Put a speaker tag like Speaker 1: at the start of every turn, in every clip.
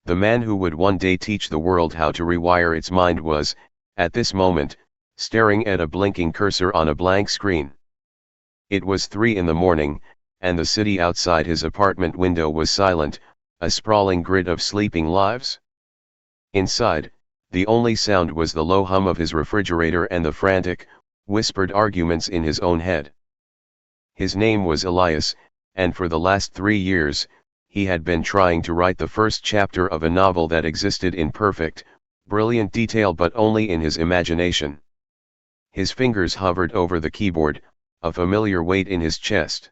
Speaker 1: The man who would one day teach the world how to rewire its mind was, at this moment, staring at a blinking cursor on a blank screen. It was 3 in the morning, and the city outside his apartment window was silent, a sprawling grid of sleeping lives. Inside, the only sound was the low hum of his refrigerator and the frantic, whispered arguments in his own head. His name was Elias, and for the last 3 years, he had been trying to write the first chapter of a novel that existed in perfect, brilliant detail but only in his imagination. His fingers hovered over the keyboard, a familiar weight in his chest.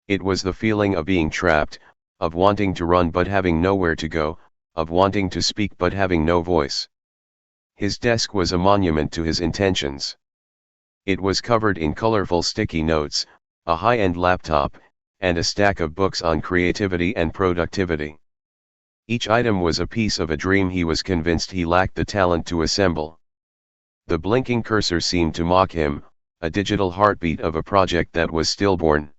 Speaker 1: It was the feeling of being trapped, of wanting to run but having nowhere to go, of wanting to speak but having no voice. His desk was a monument to his intentions. It was covered in colorful sticky notes, a high-end laptop, and a stack of books on creativity and productivity. Each item was a piece of a dream he was convinced he lacked the talent to assemble. The blinking cursor seemed to mock him, a digital heartbeat of a project that was stillborn.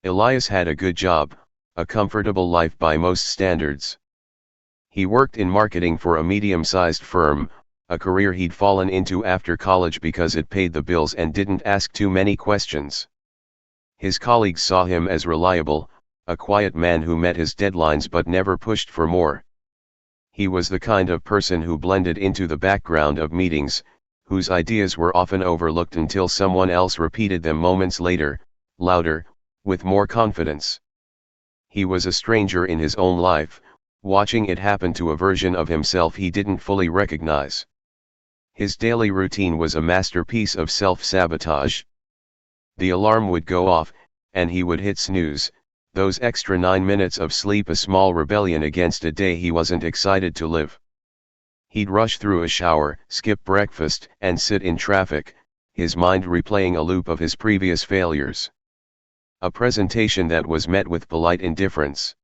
Speaker 1: Elias had a good job, a comfortable life by most standards. He worked in marketing for a medium-sized firm, a career he'd fallen into after college because it paid the bills and didn't ask too many questions. His colleagues saw him as reliable, a quiet man who met his deadlines but never pushed for more. He was the kind of person who blended into the background of meetings, whose ideas were often overlooked until someone else repeated them moments later, louder, with more confidence. He was a stranger in his own life, watching it happen to a version of himself he didn't fully recognize. His daily routine was a masterpiece of self-sabotage. The alarm would go off, and he would hit snooze, those extra 9 minutes of sleep a small rebellion against a day he wasn't excited to live. He'd rush through a shower, skip breakfast, and sit in traffic, his mind replaying a loop of his previous failures. A presentation that was met with polite indifference.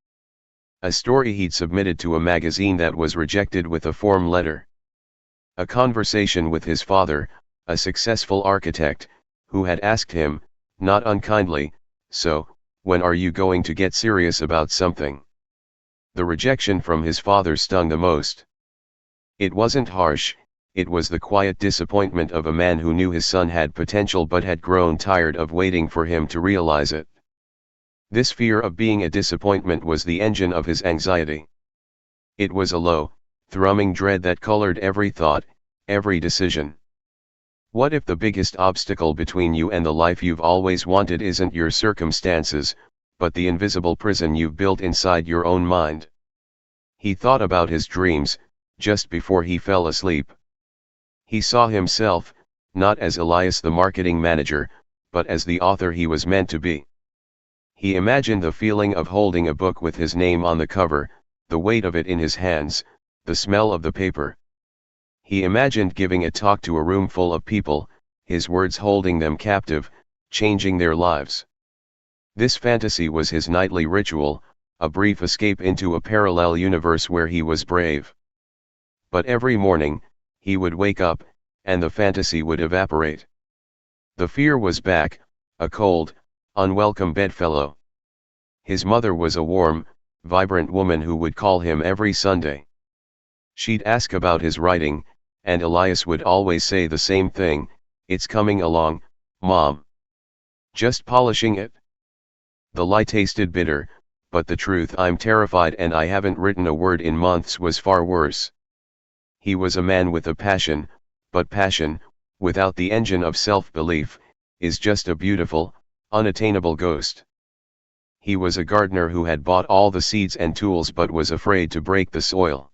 Speaker 1: A story he'd submitted to a magazine that was rejected with a form letter. A conversation with his father, a successful architect, who had asked him, not unkindly, "So, when are you going to get serious about something?" The rejection from his father stung the most. It wasn't harsh, it was the quiet disappointment of a man who knew his son had potential but had grown tired of waiting for him to realize it. This fear of being a disappointment was the engine of his anxiety. It was a low, thrumming dread that colored every thought, every decision. What if the biggest obstacle between you and the life you've always wanted isn't your circumstances, but the invisible prison you've built inside your own mind? He thought about his dreams, just before he fell asleep. He saw himself, not as Elias the marketing manager, but as the author he was meant to be. He imagined the feeling of holding a book with his name on the cover, the weight of it in his hands, the smell of the paper. He imagined giving a talk to a room full of people, his words holding them captive, changing their lives. This fantasy was his nightly ritual, a brief escape into a parallel universe where he was brave. But every morning, he would wake up, and the fantasy would evaporate. The fear was back, a cold, unwelcome bedfellow. His mother was a warm, vibrant woman who would call him every Sunday. She'd ask about his writing, and Elias would always say the same thing, "It's coming along, Mom. Just polishing it." The lie tasted bitter, but the truth, "I'm terrified and I haven't written a word in months," was far worse. He was a man with a passion, but passion, without the engine of self-belief, is just a beautiful, unattainable ghost. He was a gardener who had bought all the seeds and tools but was afraid to break the soil.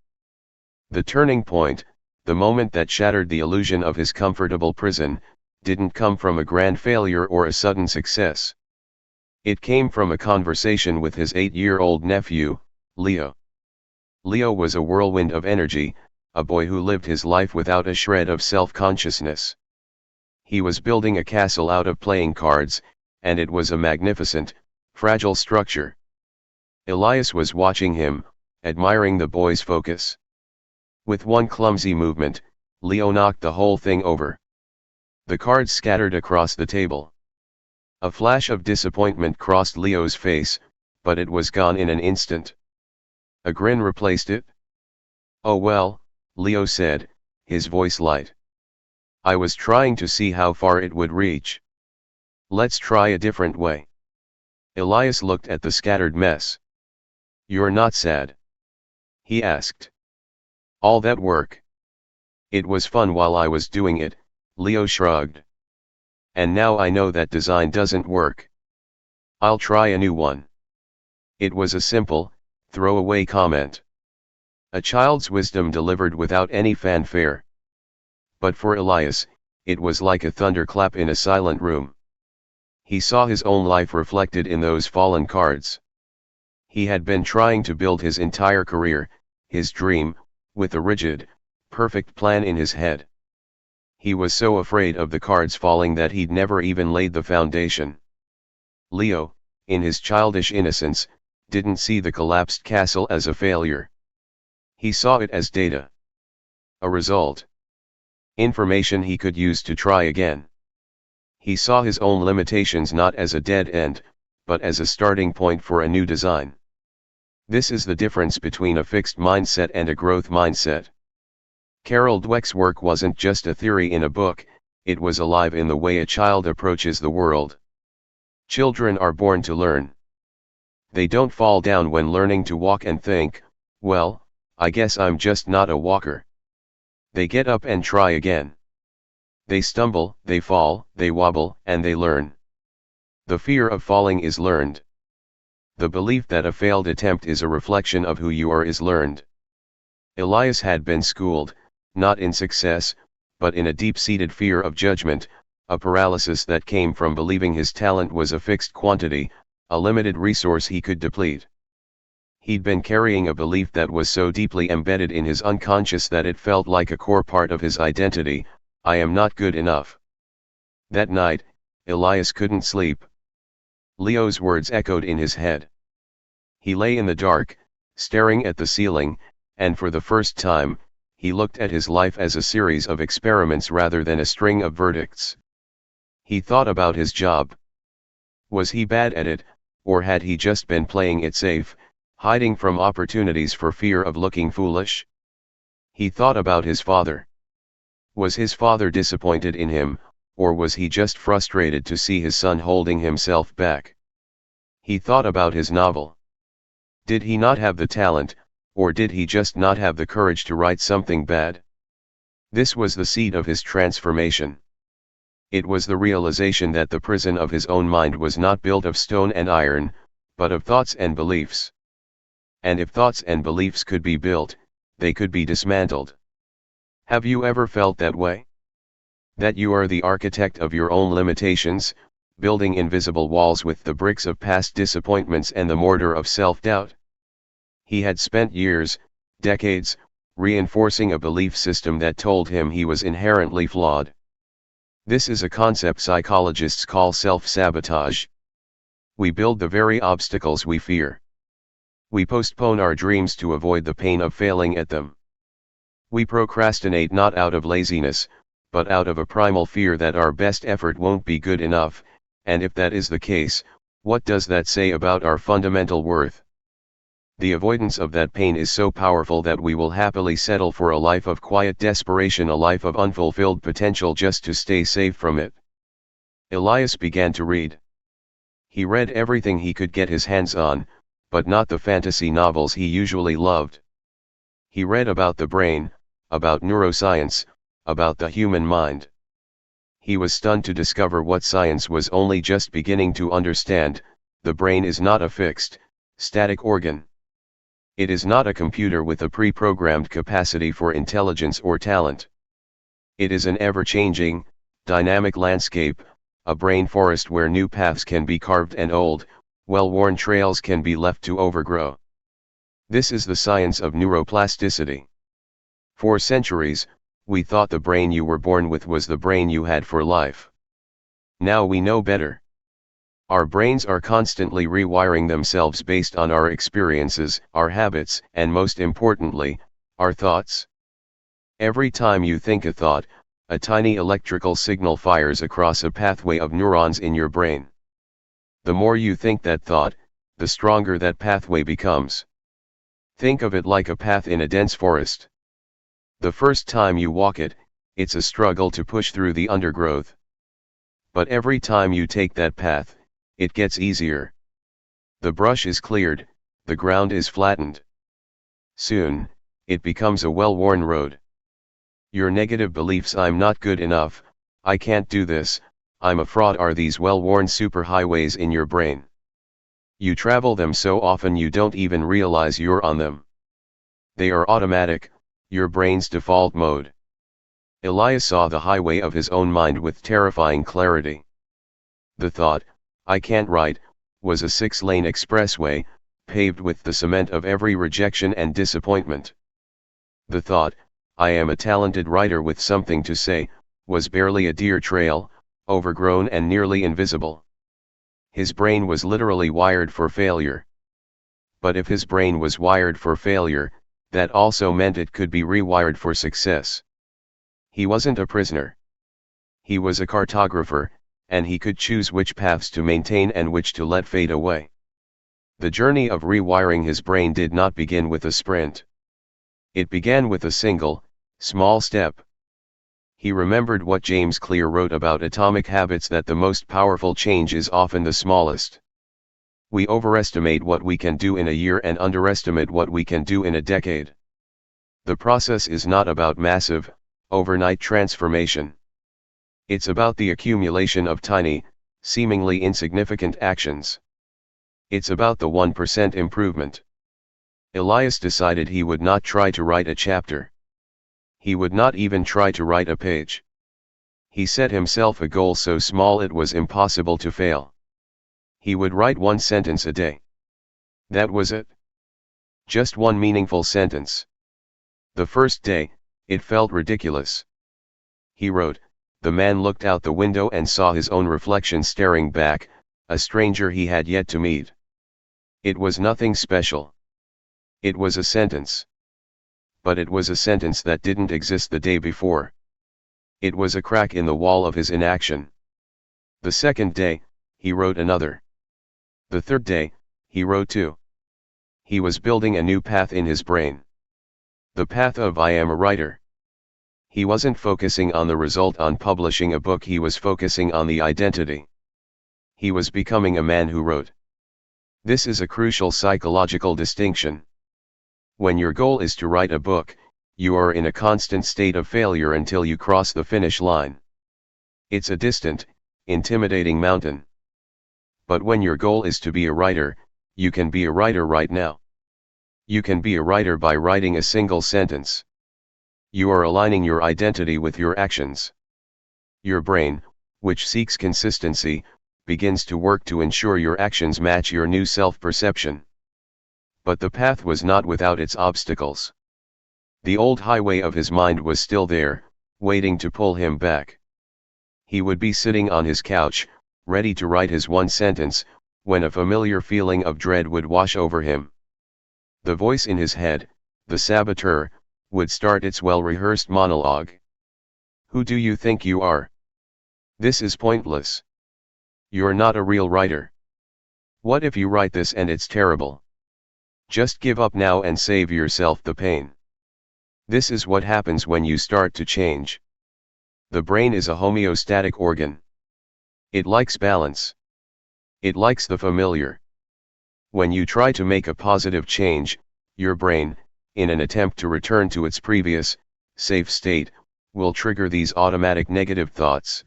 Speaker 1: The turning point, the moment that shattered the illusion of his comfortable prison, didn't come from a grand failure or a sudden success. It came from a conversation with his 8-year-old nephew, Leo. Leo was a whirlwind of energy, a boy who lived his life without a shred of self-consciousness. He was building a castle out of playing cards, and it was a magnificent, fragile structure. Elias was watching him, admiring the boy's focus. With one clumsy movement, Leo knocked the whole thing over. The cards scattered across the table. A flash of disappointment crossed Leo's face, but it was gone in an instant. A grin replaced it. "Oh well," Leo said, his voice light. "I was trying to see how far it would reach. Let's try a different way." Elias looked at the scattered mess. "You're not sad?" he asked. "All that work. It was fun while I was doing it," Leo shrugged. "And now I know that design doesn't work. I'll try a new one." It was a simple, throwaway comment. A child's wisdom delivered without any fanfare. But for Elias, it was like a thunderclap in a silent room. He saw his own life reflected in those fallen cards. He had been trying to build his entire career, his dream, with a rigid, perfect plan in his head. He was so afraid of the cards falling that he'd never even laid the foundation. Leo, in his childish innocence, didn't see the collapsed castle as a failure. He saw it as data. A result. Information he could use to try again. He saw his own limitations not as a dead end, but as a starting point for a new design. This is the difference between a fixed mindset and a growth mindset. Carol Dweck's work wasn't just a theory in a book, it was alive in the way a child approaches the world. Children are born to learn. They don't fall down when learning to walk and think, "Well, I guess I'm just not a walker." They get up and try again. They stumble, they fall, they wobble, and they learn. The fear of falling is learned. The belief that a failed attempt is a reflection of who you are is learned. Elias had been schooled, not in success, but in a deep-seated fear of judgment, a paralysis that came from believing his talent was a fixed quantity, a limited resource he could deplete. He'd been carrying a belief that was so deeply embedded in his unconscious that it felt like a core part of his identity: "I am not good enough." That night, Elias couldn't sleep. Leo's words echoed in his head. He lay in the dark, staring at the ceiling, and for the first time, he looked at his life as a series of experiments rather than a string of verdicts. He thought about his job. Was he bad at it, or had he just been playing it safe, hiding from opportunities for fear of looking foolish? He thought about his father. Was his father disappointed in him, or was he just frustrated to see his son holding himself back? He thought about his novel. Did he not have the talent, or did he just not have the courage to write something bad? This was the seed of his transformation. It was the realization that the prison of his own mind was not built of stone and iron, but of thoughts and beliefs. And if thoughts and beliefs could be built, they could be dismantled. Have you ever felt that way? That you are the architect of your own limitations, building invisible walls with the bricks of past disappointments and the mortar of self-doubt? He had spent years, decades, reinforcing a belief system that told him he was inherently flawed. This is a concept psychologists call self-sabotage. We build the very obstacles we fear. We postpone our dreams to avoid the pain of failing at them. We procrastinate not out of laziness, but out of a primal fear that our best effort won't be good enough, and if that is the case, what does that say about our fundamental worth? The avoidance of that pain is so powerful that we will happily settle for a life of quiet desperation, a life of unfulfilled potential, just to stay safe from it. Elias began to read. He read everything he could get his hands on, but not the fantasy novels he usually loved. He read about the brain, about neuroscience, about the human mind. He was stunned to discover what science was only just beginning to understand: the brain is not a fixed, static organ. It is not a computer with a pre-programmed capacity for intelligence or talent. It is an ever-changing, dynamic landscape, a brain forest where new paths can be carved and old, well-worn trails can be left to overgrow. This is the science of neuroplasticity. For centuries, we thought the brain you were born with was the brain you had for life. Now we know better. Our brains are constantly rewiring themselves based on our experiences, our habits, and most importantly, our thoughts. Every time you think a thought, a tiny electrical signal fires across a pathway of neurons in your brain. The more you think that thought, the stronger that pathway becomes. Think of it like a path in a dense forest. The first time you walk it, it's a struggle to push through the undergrowth. But every time you take that path, it gets easier. The brush is cleared, the ground is flattened. Soon, it becomes a well-worn road. Your negative beliefs, I'm not good enough, I can't do this, I'm a fraud, are these well-worn superhighways in your brain. You travel them so often you don't even realize you're on them. They are automatic, your brain's default mode. Elias saw the highway of his own mind with terrifying clarity. The thought, I can't write, was a 6-lane expressway, paved with the cement of every rejection and disappointment. The thought, I am a talented writer with something to say, was barely a deer trail, overgrown and nearly invisible. His brain was literally wired for failure. But if his brain was wired for failure, that also meant it could be rewired for success. He wasn't a prisoner. He was a cartographer, and he could choose which paths to maintain and which to let fade away. The journey of rewiring his brain did not begin with a sprint. It began with a single, small step. He remembered what James Clear wrote about atomic habits, that the most powerful change is often the smallest. We overestimate what we can do in a year and underestimate what we can do in a decade. The process is not about massive, overnight transformation. It's about the accumulation of tiny, seemingly insignificant actions. It's about the 1% improvement. Elias decided he would not try to write a chapter. He would not even try to write a page. He set himself a goal so small it was impossible to fail. He would write 1 sentence a day. That was it. Just 1 meaningful sentence. The first day, it felt ridiculous. He wrote, the man looked out the window and saw his own reflection staring back, a stranger he had yet to meet. It was nothing special. It was a sentence. But it was a sentence that didn't exist the day before. It was a crack in the wall of his inaction. The second day, he wrote another. The third day, he wrote 2. He was building a new path in his brain. The path of I am a writer. He wasn't focusing on the result, on publishing a book, he was focusing on the identity. He was becoming a man who wrote. This is a crucial psychological distinction. When your goal is to write a book, you are in a constant state of failure until you cross the finish line. It's a distant, intimidating mountain. But when your goal is to be a writer, you can be a writer right now. You can be a writer by writing a single sentence. You are aligning your identity with your actions. Your brain, which seeks consistency, begins to work to ensure your actions match your new self-perception. But the path was not without its obstacles. The old highway of his mind was still there, waiting to pull him back. He would be sitting on his couch, ready to write his 1 sentence, when a familiar feeling of dread would wash over him. The voice in his head, the saboteur, would start its well-rehearsed monologue. Who do you think you are? This is pointless. You're not a real writer. What if you write this and it's terrible? Just give up now and save yourself the pain. This is what happens when you start to change. The brain is a homeostatic organ. It likes balance. It likes the familiar. When you try to make a positive change, your brain, in an attempt to return to its previous, safe state, will trigger these automatic negative thoughts.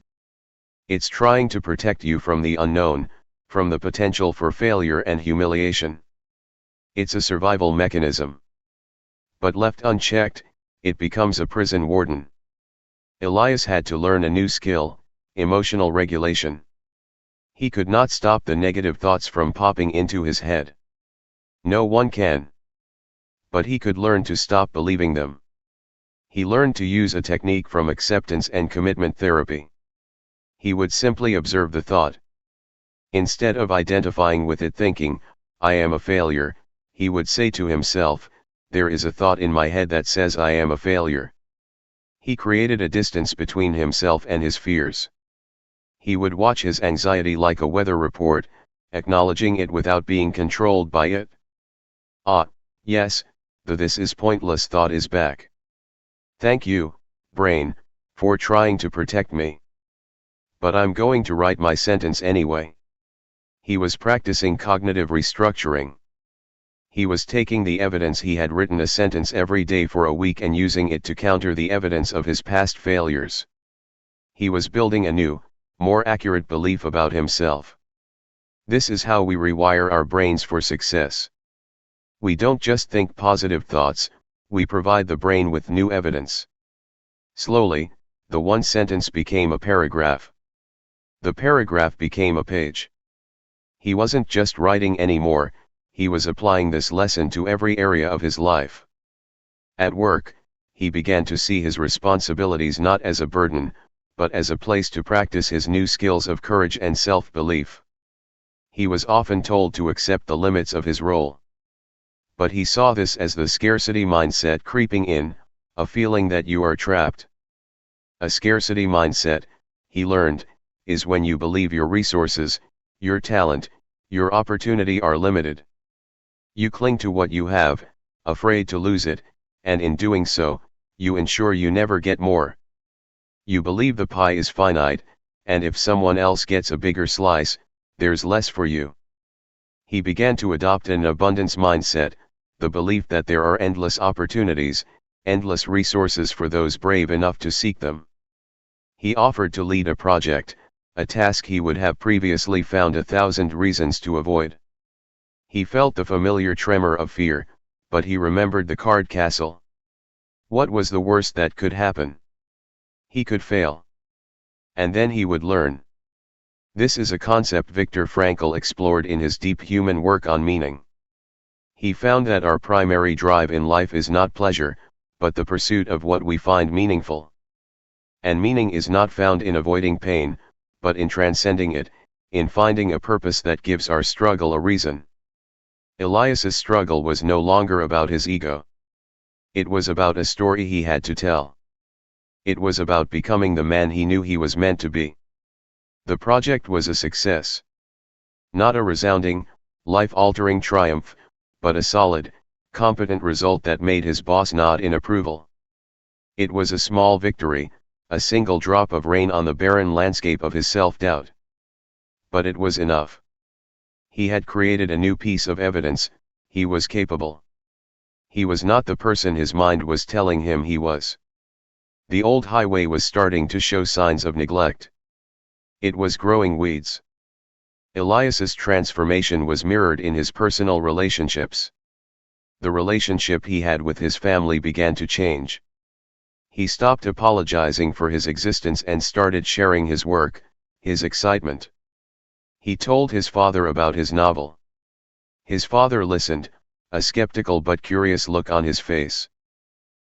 Speaker 1: It's trying to protect you from the unknown, from the potential for failure and humiliation. It's a survival mechanism. But left unchecked, it becomes a prison warden. Elias had to learn a new skill, emotional regulation. He could not stop the negative thoughts from popping into his head. No one can. But he could learn to stop believing them. He learned to use a technique from acceptance and commitment therapy. He would simply observe the thought. Instead of identifying with it thinking, I am a failure, he would say to himself, there is a thought in my head that says I am a failure. He created a distance between himself and his fears. He would watch his anxiety like a weather report, acknowledging it without being controlled by it. Ah, yes, the "this is pointless" thought is back. Thank you, brain, for trying to protect me. But I'm going to write my sentence anyway. He was practicing cognitive restructuring. He was taking the evidence he had written a sentence every day for a week and using it to counter the evidence of his past failures. He was building a new, more accurate belief about himself. This is how we rewire our brains for success. We don't just think positive thoughts, we provide the brain with new evidence. Slowly, the one sentence became a paragraph. The paragraph became a page. He wasn't just writing anymore, he was applying this lesson to every area of his life. At work, he began to see his responsibilities not as a burden, but as a place to practice his new skills of courage and self-belief. He was often told to accept the limits of his role. But he saw this as the scarcity mindset creeping in, a feeling that you are trapped. A scarcity mindset, he learned, is when you believe your resources, your talent, your opportunity are limited. You cling to what you have, afraid to lose it, and in doing so, you ensure you never get more. You believe the pie is finite, and if someone else gets a bigger slice, there's less for you. He began to adopt an abundance mindset, the belief that there are endless opportunities, endless resources for those brave enough to seek them. He offered to lead a project, a task he would have previously found 1,000 reasons to avoid. He felt the familiar tremor of fear, but he remembered the card castle. What was the worst that could happen? He could fail. And then he would learn. This is a concept Viktor Frankl explored in his deep human work on meaning. He found that our primary drive in life is not pleasure, but the pursuit of what we find meaningful. And meaning is not found in avoiding pain, but in transcending it, in finding a purpose that gives our struggle a reason. Elias's struggle was no longer about his ego. It was about a story he had to tell. It was about becoming the man he knew he was meant to be. The project was a success. Not a resounding, life-altering triumph, but a solid, competent result that made his boss nod in approval. It was a small victory, a single drop of rain on the barren landscape of his self-doubt. But it was enough. He had created a new piece of evidence, he was capable. He was not the person his mind was telling him he was. The old highway was starting to show signs of neglect. It was growing weeds. Elias's transformation was mirrored in his personal relationships. The relationship he had with his family began to change. He stopped apologizing for his existence and started sharing his work, his excitement. He told his father about his novel. His father listened, a skeptical but curious look on his face.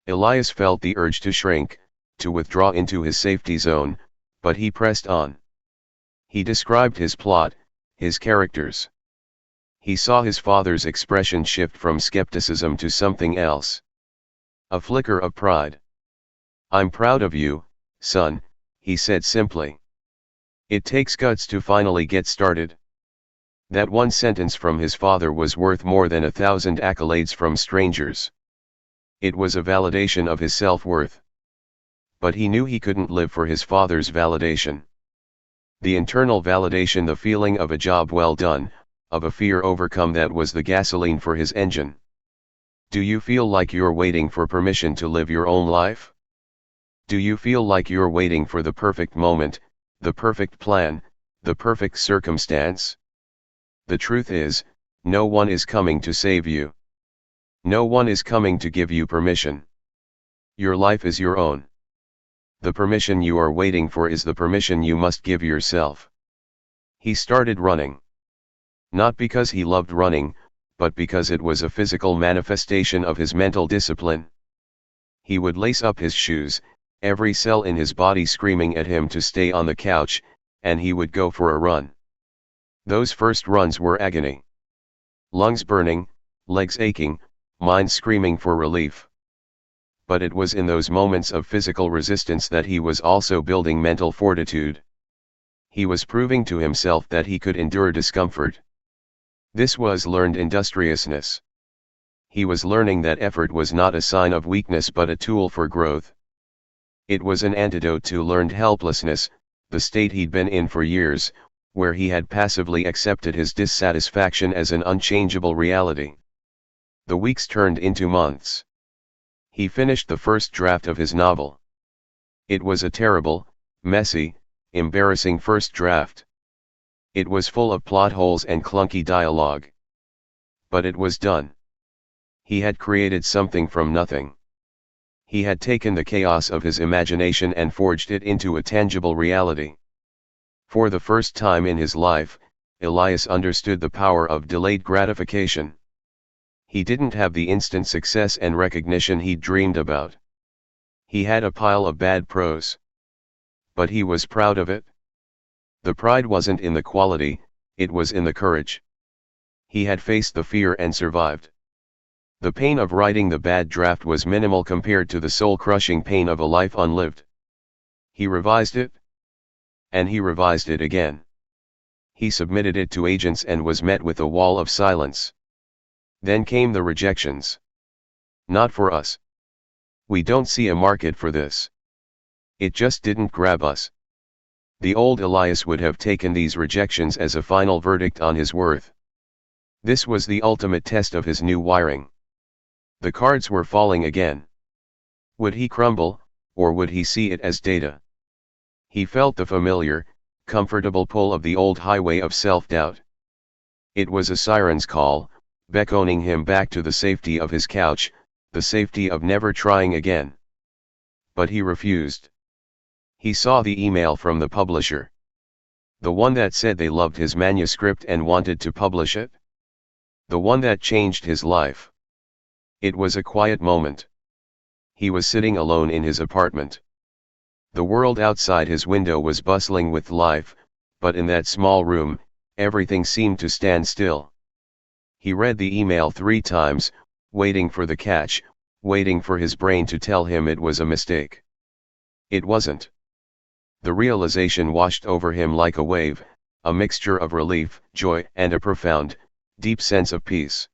Speaker 1: Elias felt the urge to shrink, to withdraw into his safety zone, but he pressed on. He described his plot, his characters. He saw his father's expression shift from skepticism to something else. A flicker of pride. "I'm proud of you, son," he said simply. "It takes guts to finally get started." That one sentence from his father was worth more than 1,000 accolades from strangers. It was a validation of his self-worth. But he knew he couldn't live for his father's validation. The internal validation, the feeling of a job well done, of a fear overcome, that was the gasoline for his engine. Do you feel like you're waiting for permission to live your own life? Do you feel like you're waiting for the perfect moment, the perfect plan, the perfect circumstance? The truth is, no one is coming to save you. No one is coming to give you permission. Your life is your own. The permission you are waiting for is the permission you must give yourself. He started running. Not because he loved running, but because it was a physical manifestation of his mental discipline. He would lace up his shoes, every cell in his body screaming at him to stay on the couch, and he would go for a run. Those first runs were agony. Lungs burning, legs aching, mind screaming for relief. But it was in those moments of physical resistance that he was also building mental fortitude. He was proving to himself that he could endure discomfort. This was learned industriousness. he was learning that effort was not a sign of weakness but a tool for growth. It was an antidote to learned helplessness, the state he'd been in for years, where he had passively accepted his dissatisfaction as an unchangeable reality. The weeks turned into months. He finished the first draft of his novel. It was a terrible, messy, embarrassing first draft. It was full of plot holes and clunky dialogue. But it was done. He had created something from nothing. He had taken the chaos of his imagination and forged it into a tangible reality. For the first time in his life, Elias understood the power of delayed gratification. He didn't have the instant success and recognition he'd dreamed about. He had a pile of bad prose. But he was proud of it. The pride wasn't in the quality, it was in the courage. He had faced the fear and survived. The pain of writing the bad draft was minimal compared to the soul-crushing pain of a life unlived. He revised it. And he revised it again. He submitted it to agents and was met with a wall of silence. Then came the rejections. Not for us. We don't see a market for this. It just didn't grab us. The old Elias would have taken these rejections as a final verdict on his worth. This was the ultimate test of his new wiring. The cards were falling again. Would he crumble, or would he see it as data? He felt the familiar, comfortable pull of the old highway of self-doubt. It was a siren's call, beckoning him back to the safety of his couch, the safety of never trying again. But he refused. He saw the email from the publisher. The one that said they loved his manuscript and wanted to publish it. The one that changed his life. It was a quiet moment. He was sitting alone in his apartment. The world outside his window was bustling with life, but in that small room, everything seemed to stand still. He read the email 3 times, waiting for the catch, waiting for his brain to tell him it was a mistake. It wasn't. The realization washed over him like a wave, a mixture of relief, joy, and a profound, deep sense of peace.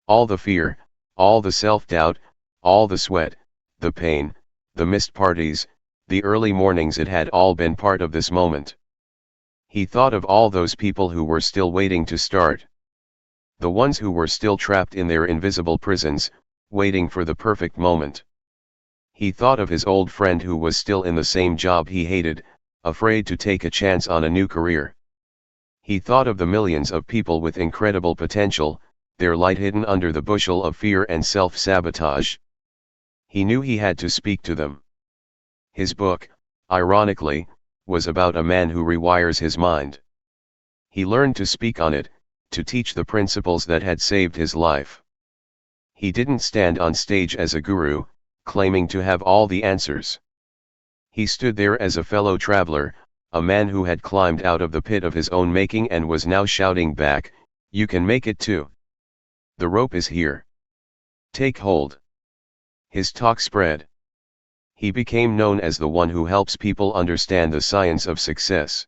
Speaker 1: All the fear, all the self-doubt, all the sweat, the pain, the missed parties, the early mornings, it had all been part of this moment. He thought of all those people who were still waiting to start. The ones who were still trapped in their invisible prisons, waiting for the perfect moment. He thought of his old friend who was still in the same job he hated, afraid to take a chance on a new career. He thought of the millions of people with incredible potential, their light hidden under the bushel of fear and self-sabotage. He knew he had to speak to them. His book, ironically, was about a man who rewires his mind. He learned to speak on it, to teach the principles that had saved his life. He didn't stand on stage as a guru, claiming to have all the answers. He stood there as a fellow traveler, a man who had climbed out of the pit of his own making and was now shouting back, "You can make it too. The rope is here. Take hold." His talk spread. He became known as the one who helps people understand the science of success.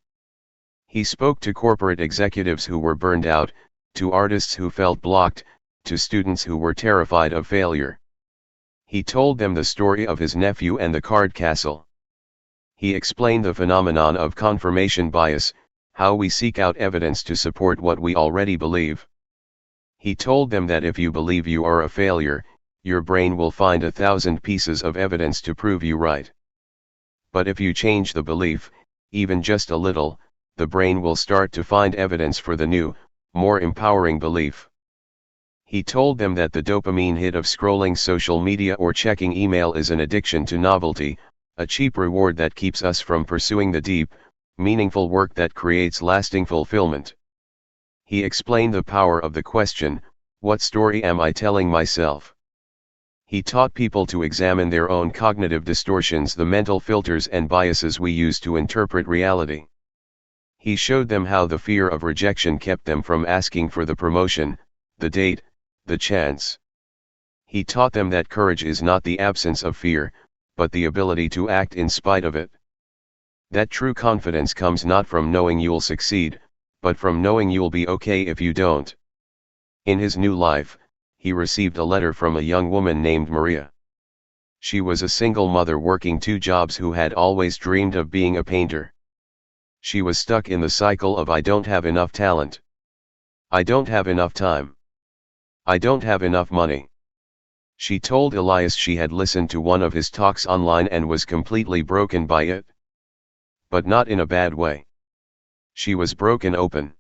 Speaker 1: He spoke to corporate executives who were burned out, to artists who felt blocked, to students who were terrified of failure. He told them the story of his nephew and the card castle. He explained the phenomenon of confirmation bias, how we seek out evidence to support what we already believe. He told them that if you believe you are a failure, your brain will find 1,000 pieces of evidence to prove you right. But if you change the belief, even just a little, the brain will start to find evidence for the new, more empowering belief. He told them that the dopamine hit of scrolling social media or checking email is an addiction to novelty, a cheap reward that keeps us from pursuing the deep, meaningful work that creates lasting fulfillment. He explained the power of the question, what story am I telling myself? He taught people to examine their own cognitive distortions, the mental filters and biases we use to interpret reality. He showed them how the fear of rejection kept them from asking for the promotion, the date, the chance. He taught them that courage is not the absence of fear, but the ability to act in spite of it. That true confidence comes not from knowing you'll succeed, but from knowing you'll be okay if you don't. In his new life, he received a letter from a young woman named Maria. She was a single mother working 2 jobs who had always dreamed of being a painter. She was stuck in the cycle of I don't have enough talent. I don't have enough time. I don't have enough money. She told Elias she had listened to one of his talks online and was completely broken by it. But not in a bad way. She was broken open.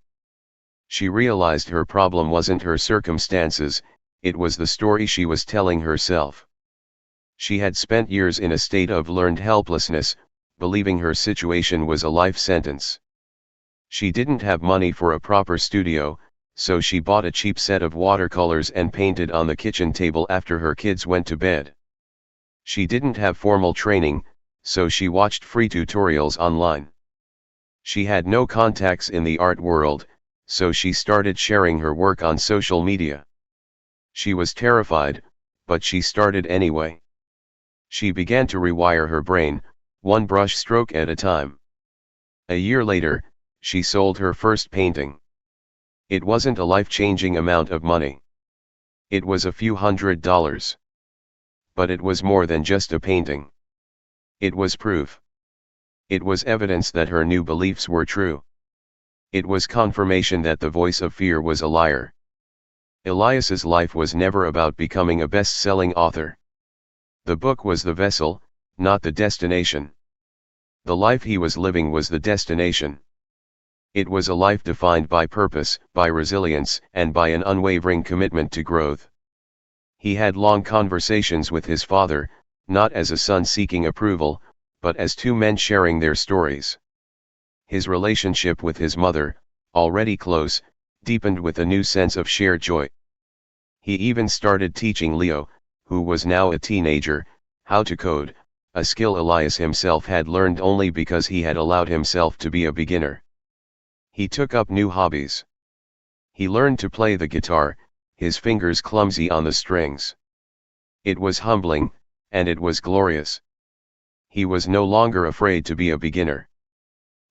Speaker 1: She realized her problem wasn't her circumstances, it was the story she was telling herself. She had spent years in a state of learned helplessness, believing her situation was a life sentence. She didn't have money for a proper studio, so she bought a cheap set of watercolors and painted on the kitchen table after her kids went to bed. She didn't have formal training, so she watched free tutorials online. She had no contacts in the art world, so she started sharing her work on social media. She was terrified, but she started anyway. She began to rewire her brain, one brush stroke at a time. A year later, she sold her first painting. It wasn't a life-changing amount of money. It was a few $100s. But it was more than just a painting. It was proof. It was evidence that her new beliefs were true. It was confirmation that the voice of fear was a liar. Elias's life was never about becoming a best-selling author. The book was the vessel, not the destination. The life he was living was the destination. It was a life defined by purpose, by resilience, and by an unwavering commitment to growth. He had long conversations with his father, not as a son seeking approval, but as 2 men sharing their stories. His relationship with his mother, already close, deepened with a new sense of shared joy. He even started teaching Leo, who was now a teenager, how to code, a skill Elias himself had learned only because he had allowed himself to be a beginner. He took up new hobbies. He learned to play the guitar, his fingers clumsy on the strings. It was humbling, and it was glorious. He was no longer afraid to be a beginner.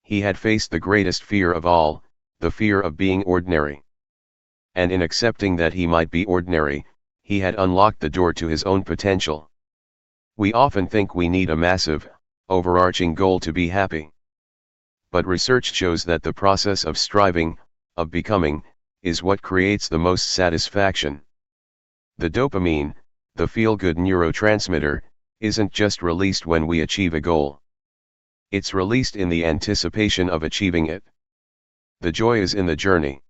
Speaker 1: He had faced the greatest fear of all, the fear of being ordinary. And in accepting that he might be ordinary, he had unlocked the door to his own potential. We often think we need a massive, overarching goal to be happy. But research shows that the process of striving, of becoming, is what creates the most satisfaction. The dopamine, the feel-good neurotransmitter, isn't just released when we achieve a goal. It's released in the anticipation of achieving it. The joy is in the journey.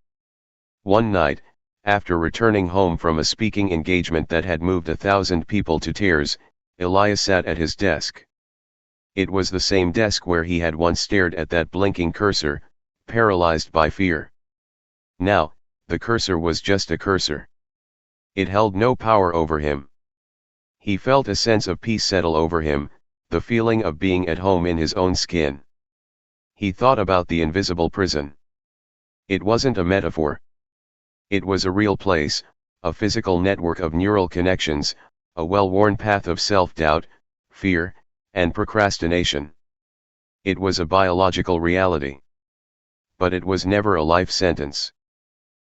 Speaker 1: One night, after returning home from a speaking engagement that had moved 1,000 people to tears, Elias sat at his desk. It was the same desk where he had once stared at that blinking cursor, paralyzed by fear. Now, the cursor was just a cursor. It held no power over him. He felt a sense of peace settle over him, the feeling of being at home in his own skin. He thought about the invisible prison. It wasn't a metaphor. It was a real place, a physical network of neural connections, a well-worn path of self-doubt, fear, and procrastination. It was a biological reality. But it was never a life sentence.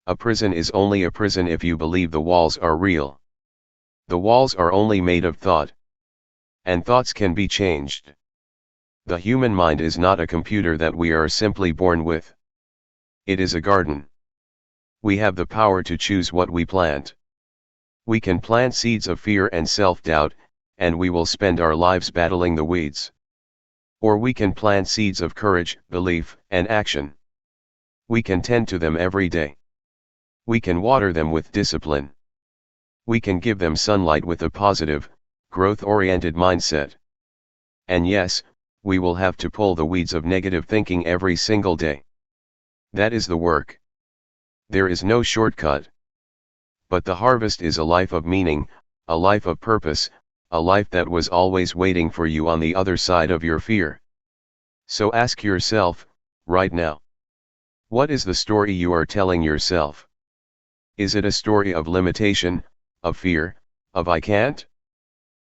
Speaker 1: A prison is only a prison if you believe the walls are real. The walls are only made of thought. And thoughts can be changed. The human mind is not a computer that we are simply born with. It is a garden. We have the power to choose what we plant. We can plant seeds of fear and self-doubt, and we will spend our lives battling the weeds. Or we can plant seeds of courage, belief, and action. We can tend to them every day. We can water them with discipline. We can give them sunlight with a positive, growth-oriented mindset. And yes, we will have to pull the weeds of negative thinking every single day. That is the work. There is no shortcut. But the harvest is a life of meaning, a life of purpose, a life that was always waiting for you on the other side of your fear. So ask yourself, right now. What is the story you are telling yourself? Is it a story of limitation, of fear, of I can't?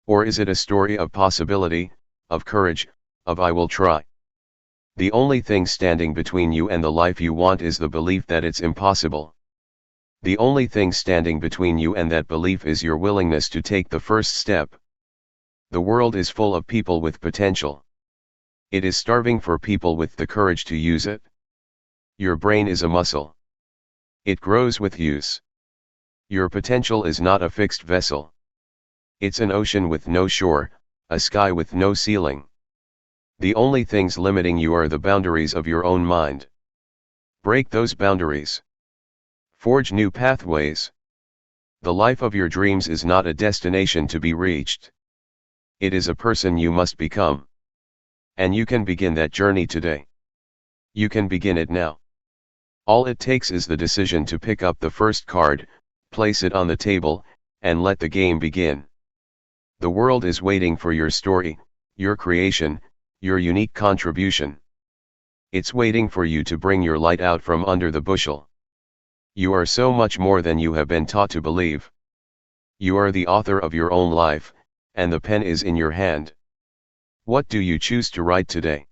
Speaker 1: Or is it a story of possibility, of courage, of I will try? The only thing standing between you and the life you want is the belief that it's impossible. The only thing standing between you and that belief is your willingness to take the first step. The world is full of people with potential. It is starving for people with the courage to use it. Your brain is a muscle. It grows with use. Your potential is not a fixed vessel. It's an ocean with no shore, a sky with no ceiling. The only things limiting you are the boundaries of your own mind. Break those boundaries. Forge new pathways. The life of your dreams is not a destination to be reached. It is a person you must become. And you can begin that journey today. You can begin it now. All it takes is the decision to pick up the first card, place it on the table, and let the game begin. The world is waiting for your story, your creation, your unique contribution. It's waiting for you to bring your light out from under the bushel. You are so much more than you have been taught to believe. You are the author of your own life, and the pen is in your hand. What do you choose to write today?